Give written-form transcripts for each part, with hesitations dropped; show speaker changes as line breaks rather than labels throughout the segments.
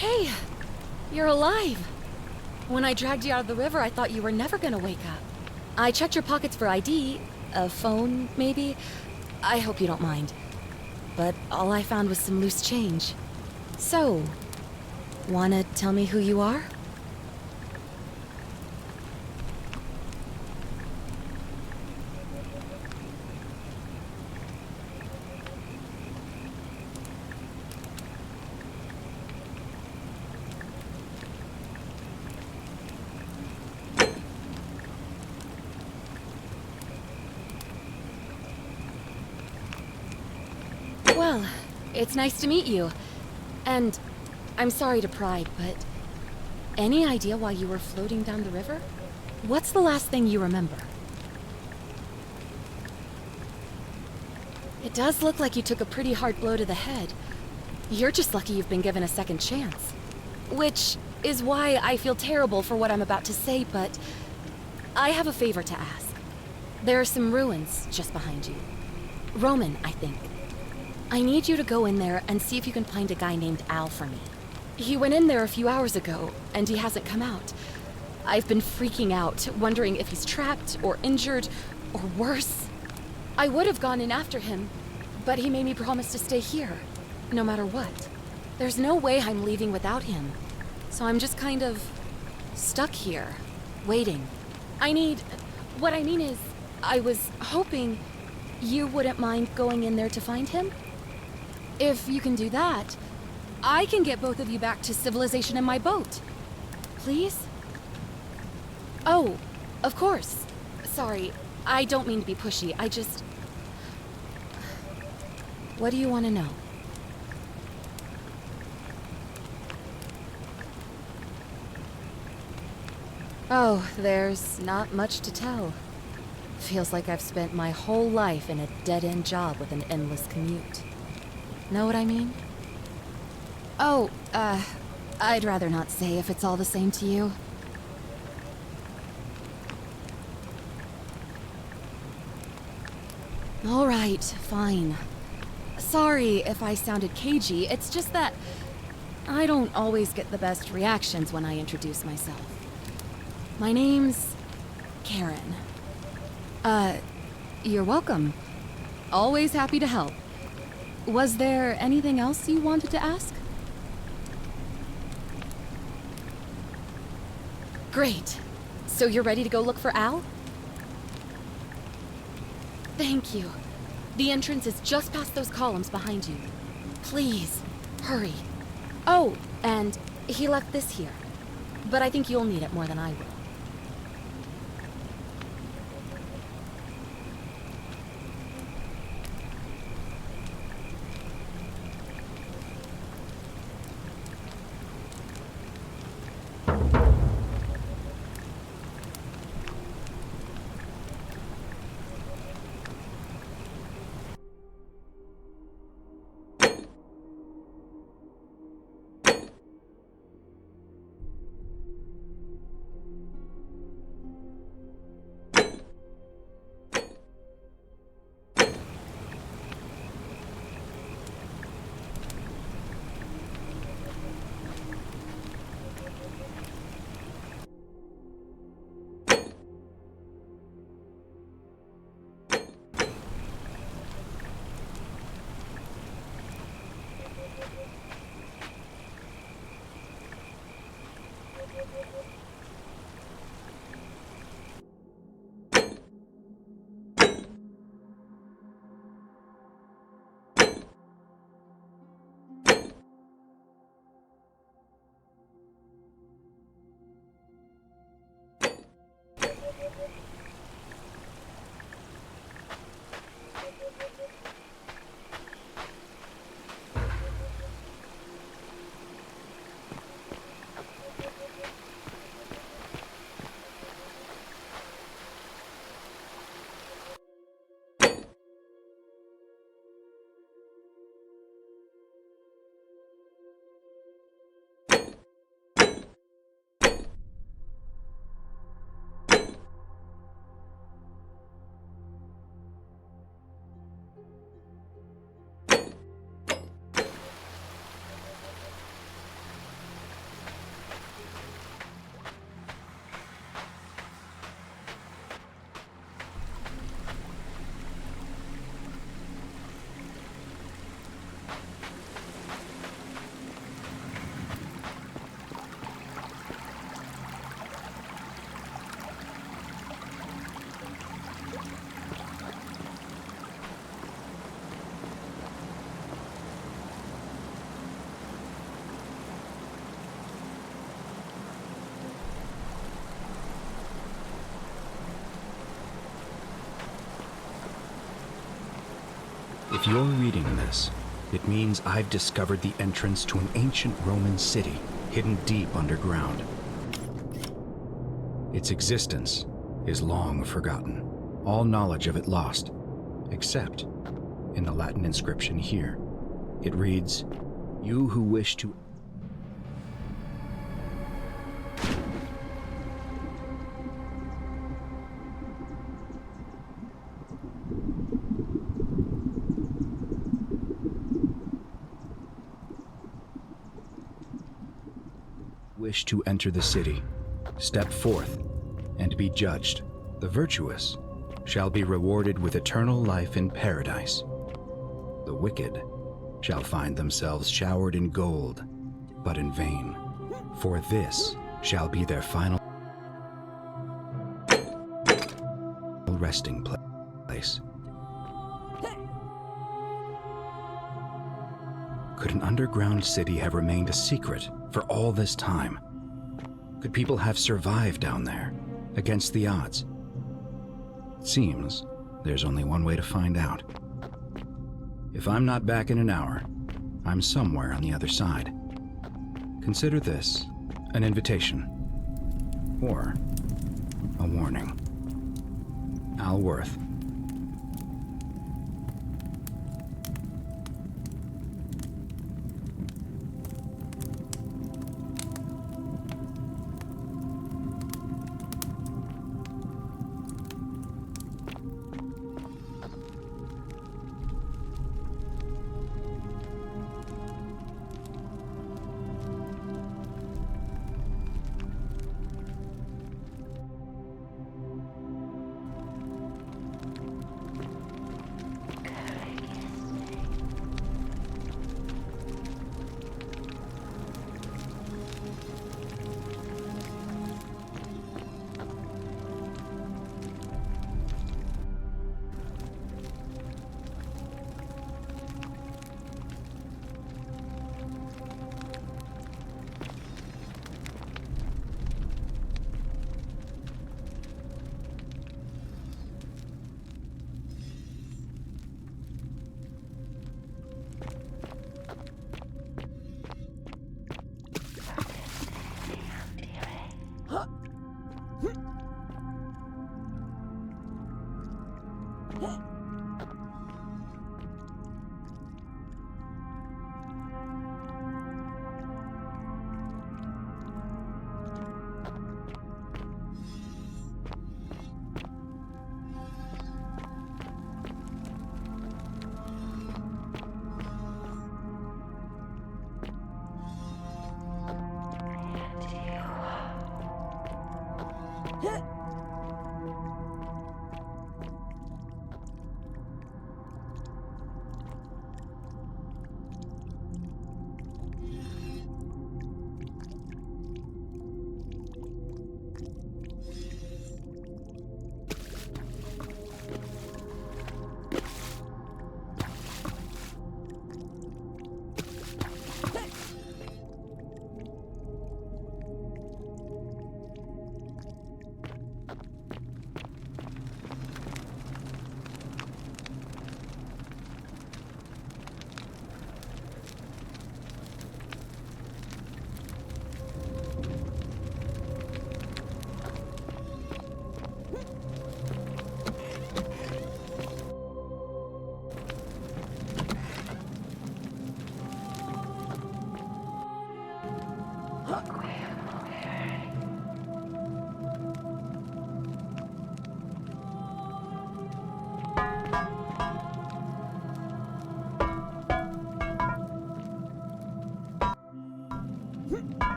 Hey, you're alive. When I dragged you out of the river, I thought you were never gonna wake up. I checked your pockets for ID, a phone, maybe. I hope you don't mind. But all I found was some loose change. So, wanna tell me who you are? Well, it's nice to meet you. And I'm sorry to pry, but any idea why you were floating down the river? What's the last thing you remember? It does look like you took a pretty hard blow to the head. You're just lucky you've been given a second chance. Which is why I feel terrible for what I'm about to say, but I have a favor to ask. There are some ruins just behind you. Roman, I think. I need you to go in there and see if you can find a guy named Al for me. He went in there a few hours ago, and he hasn't come out. I've been freaking out, wondering if he's trapped, or injured, or worse. I would have gone in after him, but he made me promise to stay here, no matter what. There's no way I'm leaving without him, so I'm just kind of stuck here, waiting. What I mean is, I was hoping you wouldn't mind going in there to find him? If you can do that, I can get both of you back to civilization in my boat. Please? Oh, of course. Sorry, I don't mean to be pushy. What do you want to know? Oh, there's not much to tell. Feels like I've spent my whole life in a dead-end job with an endless commute. Know what I mean? Oh, I'd rather not say if it's all the same to you. All right, fine. Sorry if I sounded cagey, it's just that I don't always get the best reactions when I introduce myself. My name's Karen. You're welcome. Always happy to help. Was there anything else you wanted to ask? Great. So you're ready to go look for Al? Thank you. The entrance is just past those columns behind you. Please, hurry. Oh, and he left this here. But I think you'll need it more than I will.
If you're reading this, it means I've discovered the entrance to an ancient Roman city hidden deep underground. Its existence is long forgotten, all knowledge of it lost, except in the Latin inscription here. It reads, "You who wish to..." Wish to enter the city, step forth and be judged. The virtuous shall be rewarded with eternal life in paradise. The wicked shall find themselves showered in gold, but in vain, for this shall be their final resting place. Could an underground city have remained a secret for all this time? Could people have survived down there, against the odds? It seems there's only one way to find out. If I'm not back in an hour, I'm somewhere on the other side. Consider this an invitation, or a warning. Al Worth.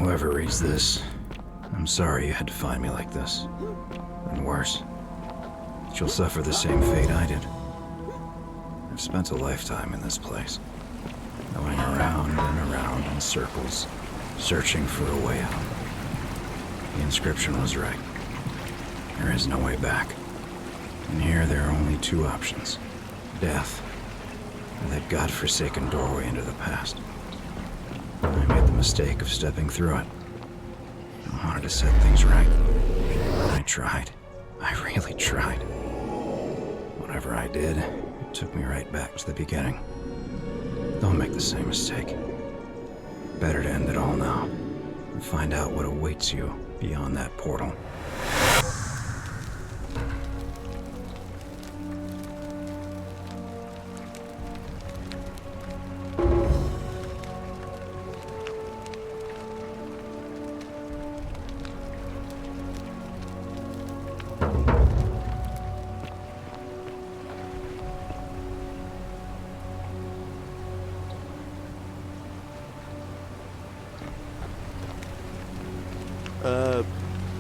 Whoever reads this, I'm sorry you had to find me like this. And worse, she'll suffer the same fate I did. I've spent a lifetime in this place, going around and around in circles, searching for a way out. The inscription was right. There is no way back. And here there are only two options: death, or that godforsaken doorway into the past. I made the mistake of stepping through it. I wanted to set things right. I tried. I really tried. Whatever I did, it took me right back to the beginning. Don't make the same mistake. Better to end it all now and find out what awaits you beyond that portal.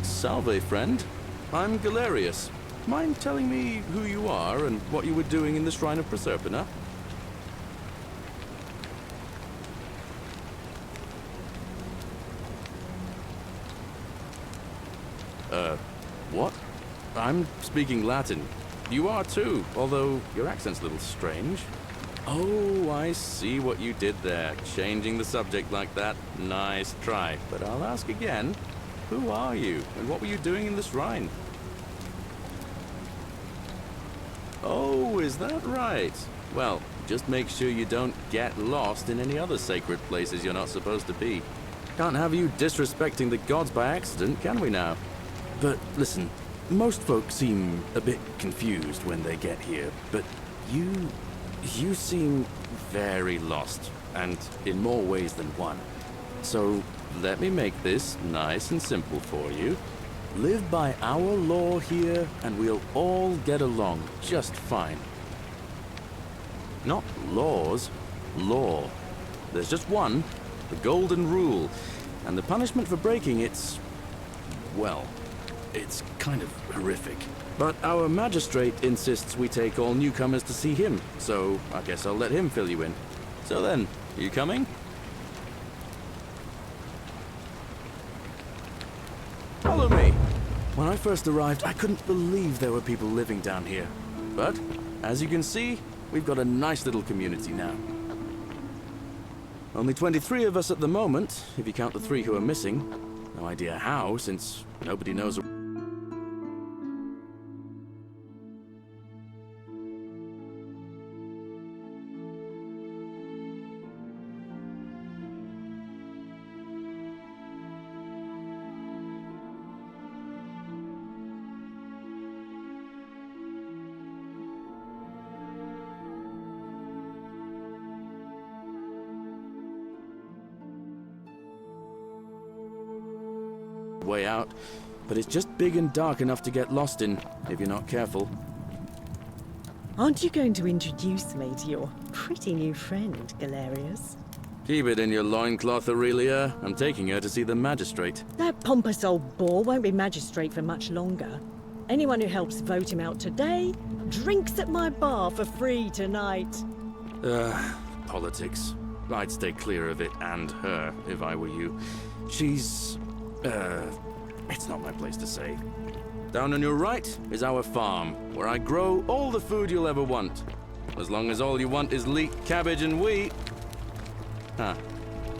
Salve, friend. I'm Galerius. Mind telling me who you are and what you were doing in the Shrine of Proserpina? What? I'm speaking Latin. You are too, although your accent's a little strange. Oh, I see what you did there. Changing the subject like that. Nice try. But I'll ask again. Who are you, and what were you doing in the shrine? Oh, is that right? Well, just make sure you don't get lost in any other sacred places you're not supposed to be. Can't have you disrespecting the gods by accident, can we now? But listen, most folk seem a bit confused when they get here, but you seem very lost, and in more ways than one. So, let me make this nice and simple for you. Live by our law here, and we'll all get along just fine. Not laws, law. There's just one, the golden rule, and the punishment for breaking it's, well, it's kind of horrific. But our magistrate insists we take all newcomers to see him, so I guess I'll let him fill you in. So then, you coming? Follow me. When I first arrived, I couldn't believe there were people living down here. But, as you can see, we've got a nice little community now. Only 23 of us at the moment, if you count the 3 who are missing. No idea how, since nobody knows. Way out, but it's just big and dark enough to get lost in, if you're not careful.
Aren't you going to introduce me to your pretty new friend, Galerius?
Keep it in your loincloth, Aurelia. I'm taking her to see the magistrate.
That pompous old bore won't be magistrate for much longer. Anyone who helps vote him out today drinks at my bar for free tonight.
Politics. I'd stay clear of it and her, if I were you. She's... it's not my place to say. Down on your right is our farm, where I grow all the food you'll ever want. As long as all you want is leek, cabbage, and wheat. Huh.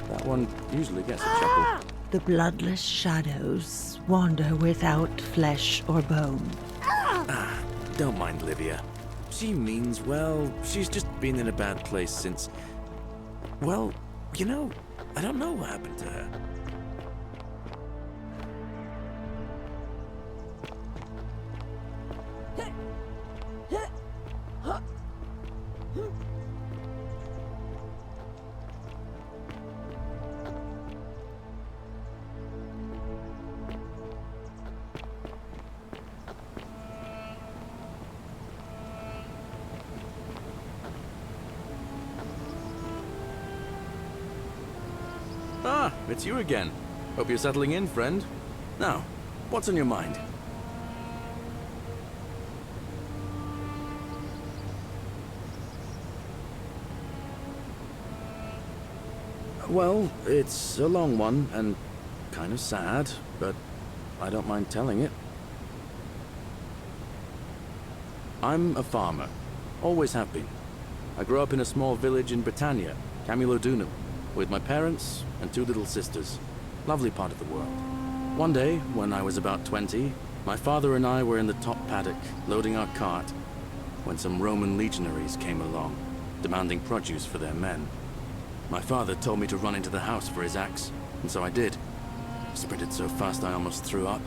That one usually gets a chuckle.
The bloodless shadows wander without flesh or bone.
Don't mind Livia. She means well. She's just been in a bad place since... Well, you know, I don't know what happened to her. Ah, it's you again. Hope you're settling in, friend. Now, what's on your mind? Well, it's a long one and kind of sad, but I don't mind telling it. I'm a farmer. Always have been. I grew up in a small village in Britannia, Camulodunum, with my parents and 2 little sisters. Lovely part of the world. One day, when I was about 20, my father and I were in the top paddock, loading our cart, when some Roman legionaries came along, demanding produce for their men. My father told me to run into the house for his axe, and so I did. I sprinted so fast I almost threw up,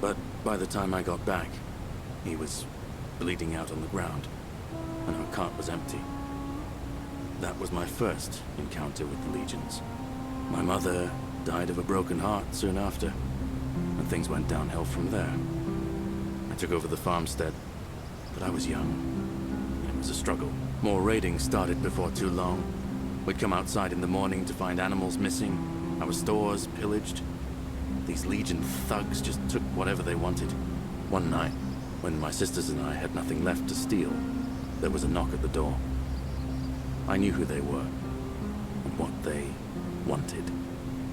but by the time I got back, he was bleeding out on the ground, and our cart was empty. That was my first encounter with the legions. My mother died of a broken heart soon after, and things went downhill from there. I took over the farmstead, but I was young, and it was a struggle. More raiding started before too long. We'd come outside in the morning to find animals missing, our stores pillaged. These Legion thugs just took whatever they wanted. One night, when my sisters and I had nothing left to steal, there was a knock at the door. I knew who they were, and what they wanted.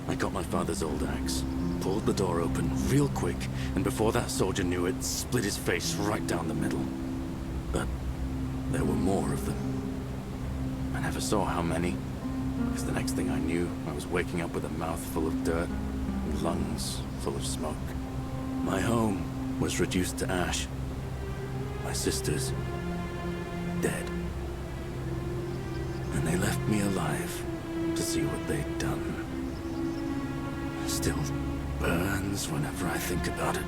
I got my father's old axe, pulled the door open real quick, and before that soldier knew it, split his face right down the middle. But there were more of them. I never saw how many, because the next thing I knew, I was waking up with a mouth full of dirt and lungs full of smoke. My home was reduced to ash. My sisters, dead. And they left me alive to see what they'd done. Still burns whenever I think about it.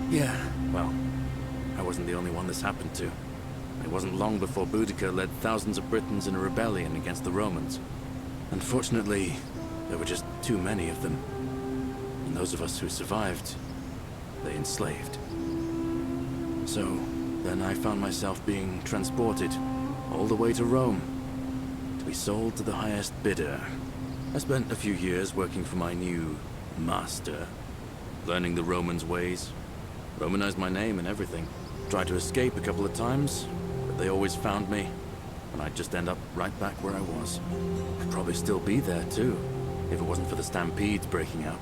Yeah, well, I wasn't the only one this happened to. It wasn't long before Boudica led thousands of Britons in a rebellion against the Romans. Unfortunately, there were just too many of them. And those of us who survived, they enslaved. So, then I found myself being transported all the way to Rome, to be sold to the highest bidder. I spent a few years working for my new master, learning the Romans' ways, Romanized my name and everything. Tried to escape a couple of times, but they always found me, and I'd just end up right back where I was. I'd probably still be there too, if it wasn't for the stampedes breaking out.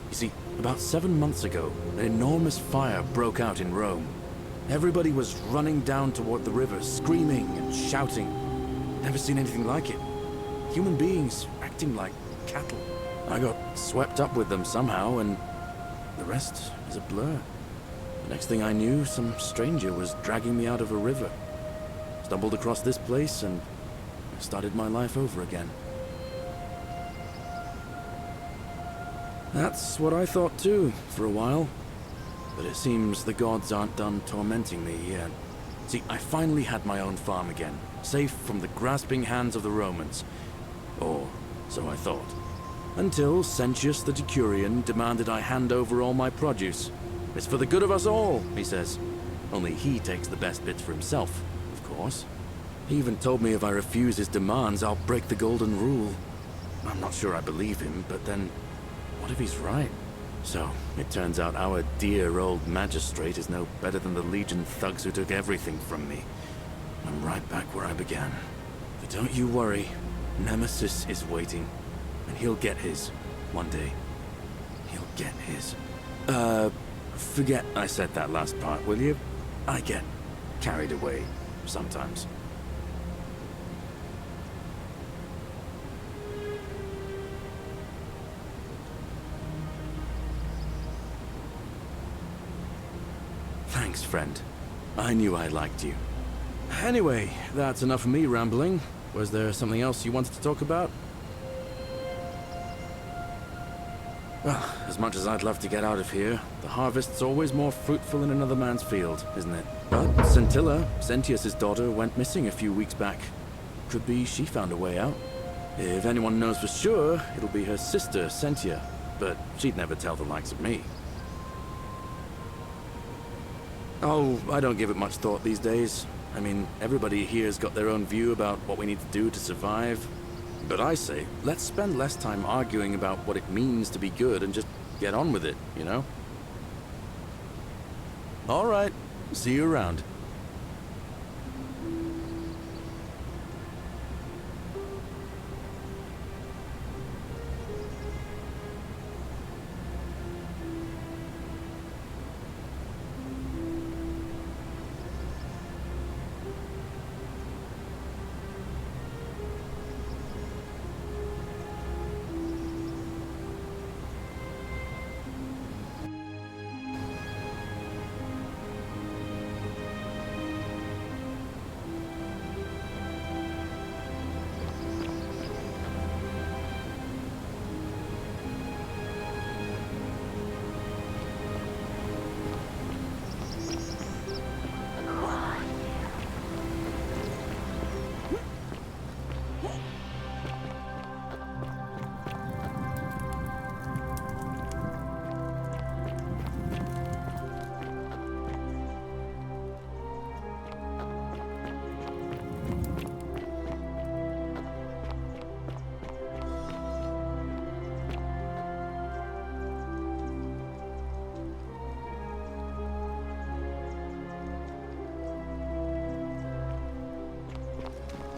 You see, about 7 months ago, an enormous fire broke out in Rome. Everybody was running down toward the river, screaming and shouting. Never seen anything like it. Human beings acting like cattle. I got swept up with them somehow, and the rest is a blur. The next thing I knew, some stranger was dragging me out of a river. Stumbled across this place and started my life over again. That's what I thought too, for a while. But it seems the gods aren't done tormenting me yet. See, I finally had my own farm again, safe from the grasping hands of the Romans. Or so I thought. Until Sentius the Decurion demanded I hand over all my produce. It's for the good of us all, he says. Only he takes the best bits for himself, of course. He even told me if I refuse his demands, I'll break the golden rule. I'm not sure I believe him, but then, what if he's right? So, it turns out our dear old magistrate is no better than the Legion thugs who took everything from me. I'm right back where I began. But don't you worry, Nemesis is waiting, and he'll get his, one day. He'll get his. Forget I said that last part, will you? I get carried away, sometimes. Thanks, friend. I knew I liked you. Anyway, that's enough of me rambling. Was there something else you wanted to talk about? Well, as much as I'd love to get out of here, the harvest's always more fruitful in another man's field, isn't it? But Scintilla, Sentius's daughter, went missing a few weeks back. Could be she found a way out. If anyone knows for sure, it'll be her sister, Sentia. But she'd never tell the likes of me. Oh, I don't give it much thought these days. I mean, everybody here's got their own view about what we need to do to survive. But I say, let's spend less time arguing about what it means to be good and just get on with it, you know? All right, see you around.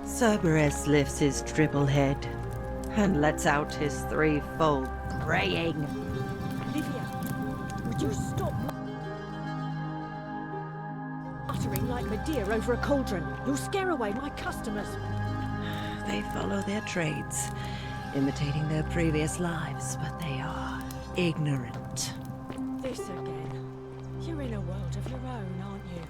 Cerberus lifts his triple head and lets out his threefold braying.
Olivia, would you stop muttering like Medea over a cauldron? You'll scare away my customers.
They follow their trades, imitating their previous lives, but they are ignorant.
This again. You're in a world of your own, aren't you?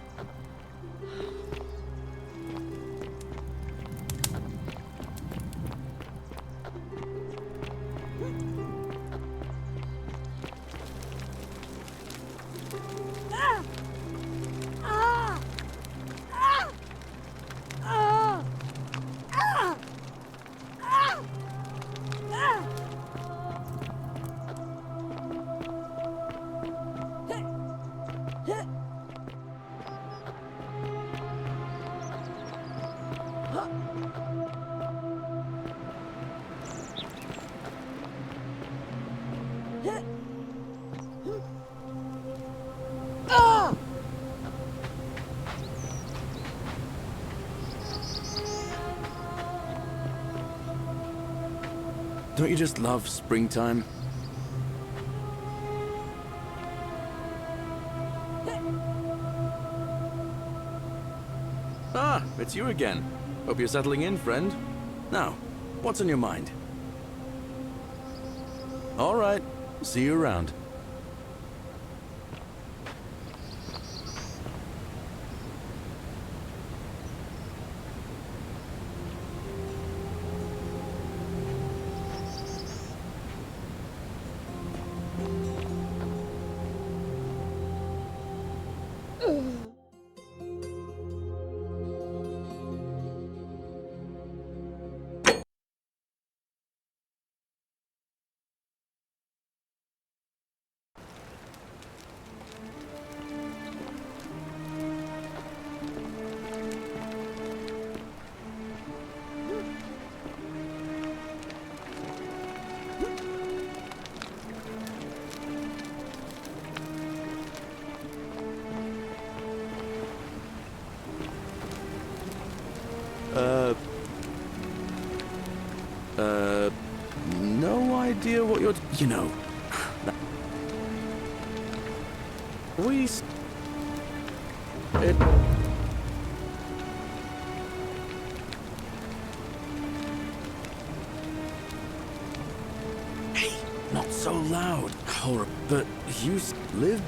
Don't you just love springtime? Ah, it's you again. Hope you're settling in, friend. Now, what's on your mind? All right, see you around. No idea what you're... You know... It... Hey, not so loud. But you live...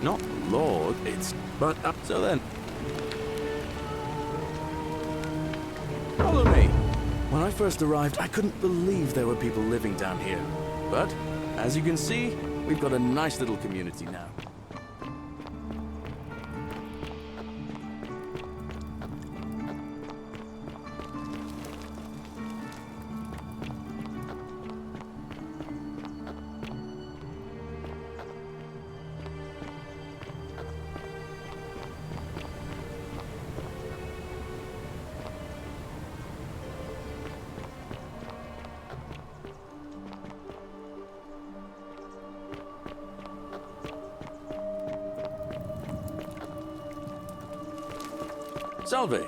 Not Lord, it's... But, so then... Follow me. When I first arrived, I couldn't believe there were people living down here. But, as you can see, we've got a nice little community now. Salve.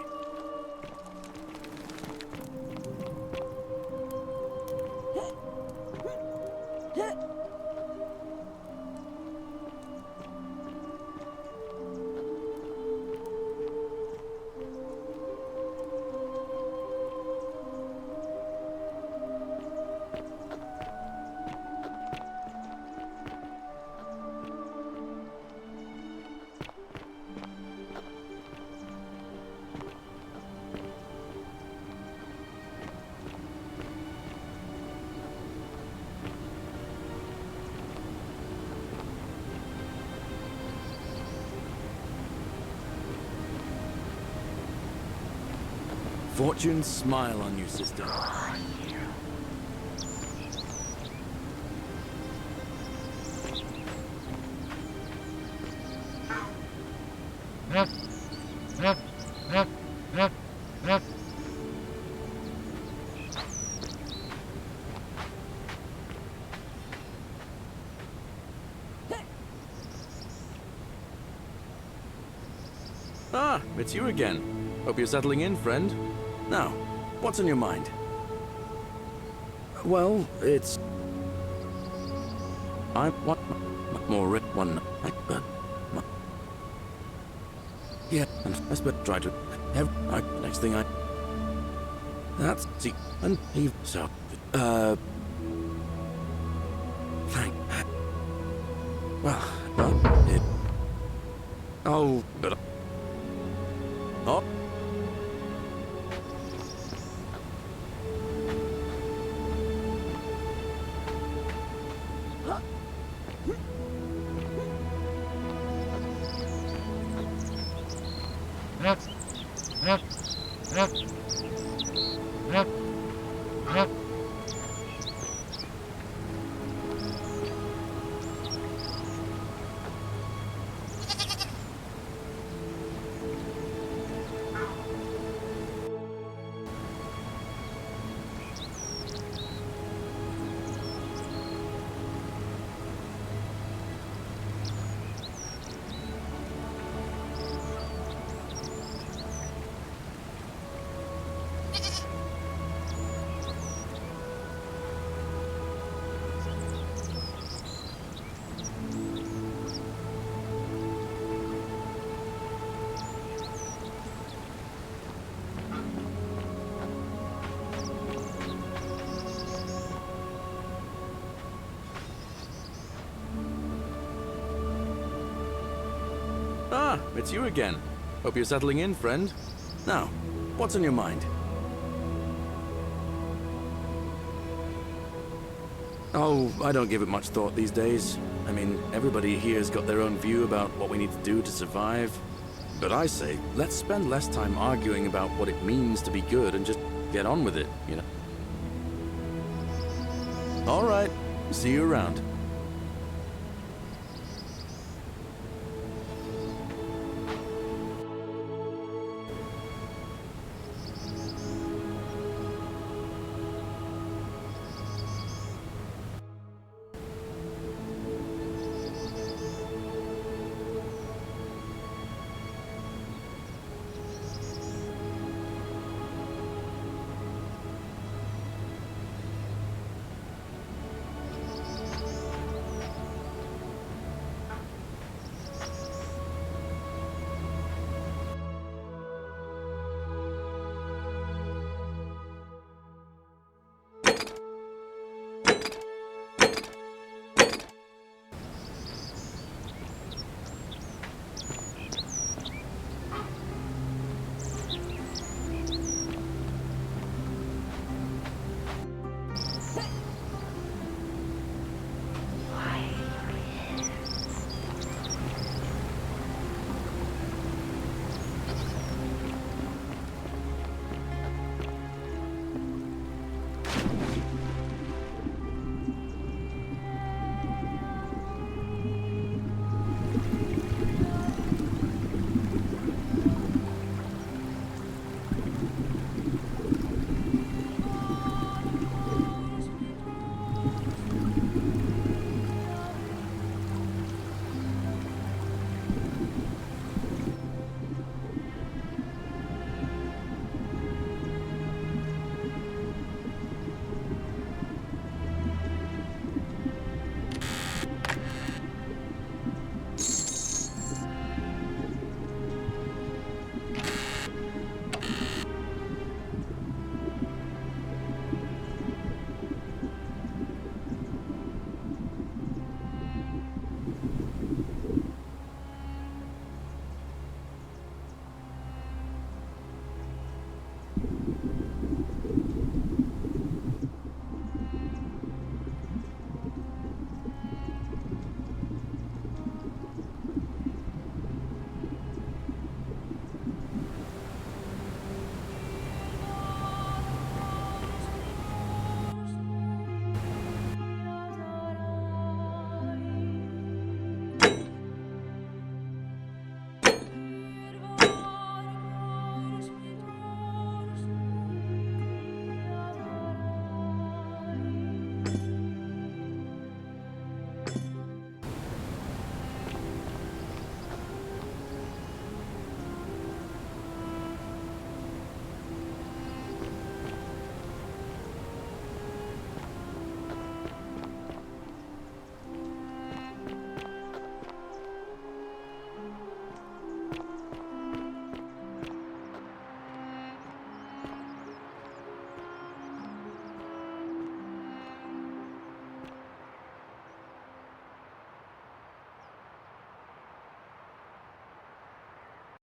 Fortune smile on you, sister. Ah, it's you again. Hope you're settling in, friend. Now, what's on your mind? Well, it's... I want more one, but... Yeah, and I better try to have... next thing I... That's... See, and he... So... Thank... Well, it... Oh, but... Oh... Ah, it's you again. Hope you're settling in, friend. Now, what's on your mind? Oh, I don't give it much thought these days. I mean, everybody here's got their own view about what we need to do to survive. But I say, let's spend less time arguing about what it means to be good and just get on with it, you know? All right. See you around.